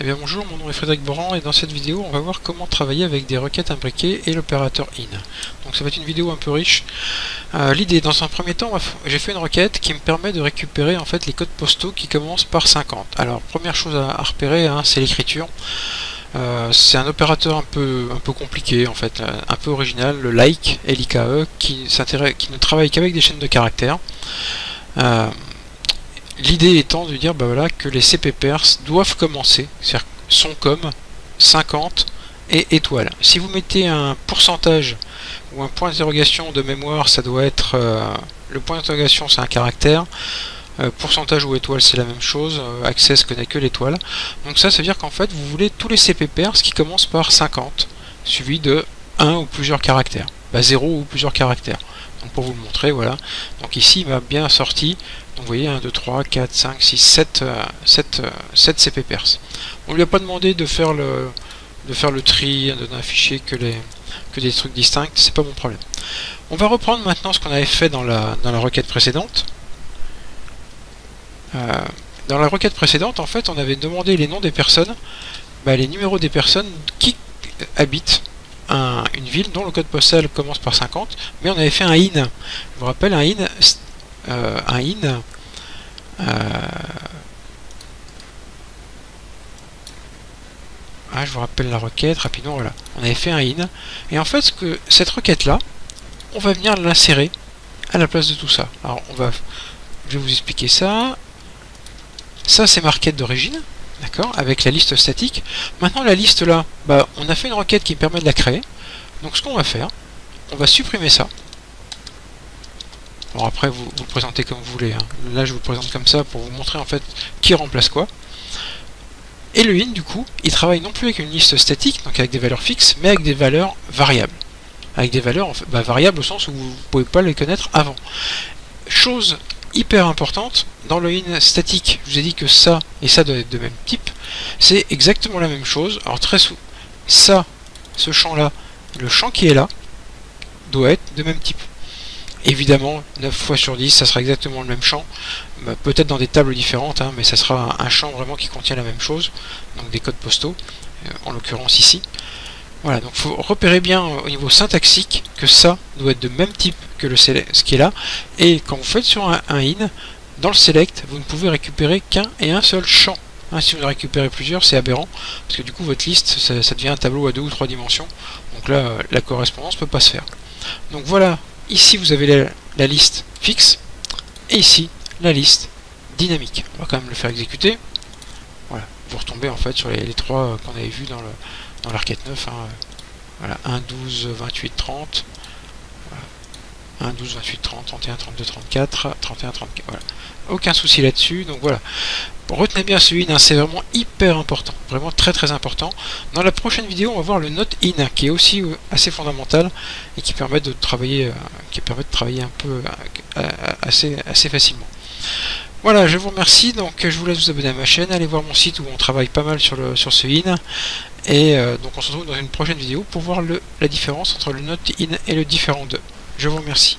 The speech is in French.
Eh bien bonjour, mon nom est Frédéric Boran et dans cette vidéo on va voir comment travailler avec des requêtes imbriquées et l'opérateur in. Donc ça va être une vidéo un peu riche. L'idée, dans un premier temps, j'ai fait une requête qui me permet de récupérer en fait les codes postaux qui commencent par 50. Alors première chose à repérer, c'est l'écriture. C'est un opérateur un peu compliqué en fait, un peu original, le like, LIKE, qui ne travaille qu'avec des chaînes de caractères. L'idée étant de dire voilà, que les CP pairs doivent commencer, c'est-à-dire sont comme 50 et étoile. Si vous mettez un pourcentage ou un point d'interrogation de mémoire, ça doit être le point d'interrogation, c'est un caractère. Pourcentage ou étoile, c'est la même chose. Access connaît que l'étoile. Donc ça veut dire qu'en fait vous voulez tous les CP pairs qui commencent par 50 suivi de 1 ou plusieurs caractères, 0 ou plusieurs caractères. Donc pour vous le montrer, voilà. Donc ici il m'a bien sorti. Donc vous voyez 1, 2, 3, 4, 5, 6, 7 CP pairs. On lui a pas demandé de faire le tri d'un fichier que des trucs distincts, c'est pas mon problème. On va reprendre maintenant ce qu'on avait fait dans la requête précédente. Dans la requête précédente, en fait, on avait demandé les noms des personnes, les numéros des personnes qui habitent une ville dont le code postal commence par 50, mais on avait fait un in. Je vous rappelle, un in, je vous rappelle la requête rapidement, voilà. On avait fait un in, et en fait, cette requête-là, on va venir l'insérer à la place de tout ça. Alors, je vais vous expliquer ça. Ça, c'est ma requête d'origine, d'accord, avec la liste statique. Maintenant, la liste là, on a fait une requête qui permet de la créer. Donc, ce qu'on va faire, on va supprimer ça. Bon, après, vous le présentez comme vous voulez. Là, je vous le présente comme ça pour vous montrer en fait qui remplace quoi. Et le in, du coup, il travaille non plus avec une liste statique, donc avec des valeurs fixes, mais avec des valeurs variables. Avec des valeurs en fait, variables au sens où vous ne pouvez pas les connaître avant. Chose hyper importante, dans le in statique, je vous ai dit que ça et ça doivent être de même type, c'est exactement la même chose. Alors ce champ là, le champ qui est là, doit être de même type. Évidemment, 9 fois sur 10, ça sera exactement le même champ, peut-être dans des tables différentes, mais ça sera un champ vraiment qui contient la même chose, donc des codes postaux, en l'occurrence ici. Voilà, donc il faut repérer bien au niveau syntaxique que ça doit être de même type que ce qui est là, et quand vous faites sur un in, dans le select, vous ne pouvez récupérer qu'un et un seul champ. Si vous en récupérez plusieurs, c'est aberrant, parce que du coup votre liste, ça devient un tableau à 2 ou 3 dimensions, donc là, la correspondance ne peut pas se faire. Donc voilà, ici vous avez la liste fixe, et ici, la liste dynamique. On va quand même le faire exécuter. Voilà, vous retombez en fait sur les trois qu'on avait vus dans la requête 9, voilà, 1, 12, 28, 30, voilà. 1, 12, 28, 30, 31, 32, 34, 31, 34, voilà. Aucun souci là-dessus, donc voilà. Retenez bien ce in, c'est vraiment hyper important, vraiment très très important. Dans la prochaine vidéo, on va voir le note in, qui est aussi assez fondamental et qui permet de travailler, un peu assez facilement. Voilà, je vous remercie, donc je vous laisse vous abonner à ma chaîne, allez voir mon site où on travaille pas mal sur ce in, et donc on se retrouve dans une prochaine vidéo pour voir la différence entre le note in et le différent 2. Je vous remercie.